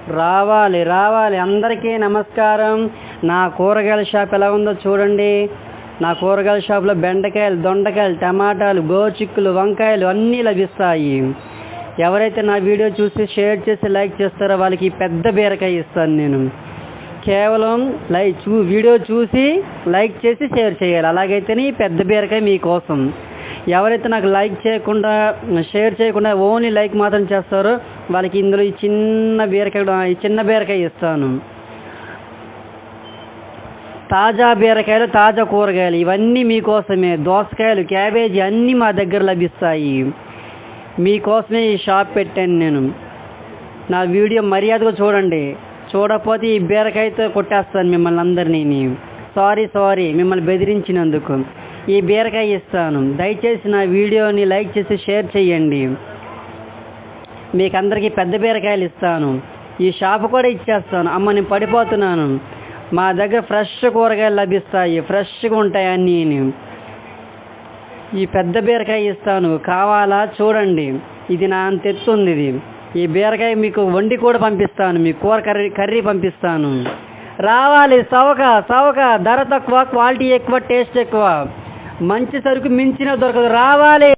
రావాలి రావాలి. అందరికీ నమస్కారం. నా కూరగాయల షాప్ ఎలా ఉందో చూడండి. నా కూరగాయల షాప్లో బెండకాయలు, దొండకాయలు, టమాటాలు, గోచిక్కులు, వంకాయలు అన్నీ లభిస్తాయి. ఎవరైతే నా వీడియో చూసి షేర్ చేసి లైక్ చేస్తారో వాళ్ళకి పెద్ద బీరకాయ ఇస్తాను నేను. కేవలం వీడియో చూసి లైక్ చేసి షేర్ చేయాలి. అలాగైతేనే ఈ పెద్ద బీరకాయ మీకోసం. ఎవరైతే నాకు లైక్ చేయకుండా షేర్ చేయకుండా ఓన్లీ లైక్ మాత్రం చేస్తారో వాళ్ళకి ఇందులో ఈ చిన్న బీరకాయ ఇస్తాను. తాజా బీరకాయలు, తాజా కూరగాయలు ఇవన్నీ మీకోసమే. దోసకాయలు, క్యాబేజీ అన్నీ మా దగ్గర లభిస్తాయి. మీకోసమే ఈ షాప్ పెట్టాను నేను. నా వీడియో మర్యాదగా చూడండి. చూడకపోతే ఈ బీరకాయతో కొట్టేస్తాను మిమ్మల్ని అందరినీ. సారీ మిమ్మల్ని బెదిరించినందుకు. ఈ బీరకాయ ఇస్తాను. దయచేసి నా వీడియోని లైక్ చేసి షేర్ చేయండి. మీకు అందరికీ పెద్ద బీరకాయలు ఇస్తాను. ఈ షాపు కూడా ఇచ్చేస్తాను. అమ్మ నేను పడిపోతున్నాను. మా దగ్గర ఫ్రెష్ కూరగాయలు లభిస్తాయి. ఫ్రెష్గా ఉంటాయి అన్నీ. ఈ పెద్ద బీరకాయ ఇస్తాను. కావాలా చూడండి. ఇది నా అంత ఎత్తుంది. ఈ బీరకాయ మీకు వండి కూడా పంపిస్తాను. మీ కూర కర్రీ పంపిస్తాను. రావాలి. సవక ధర తక్కువ, క్వాలిటీ ఎక్కువ, టేస్ట్ ఎక్కువ. మంచి సరుకు మించిన దొరకదు. రావాలి.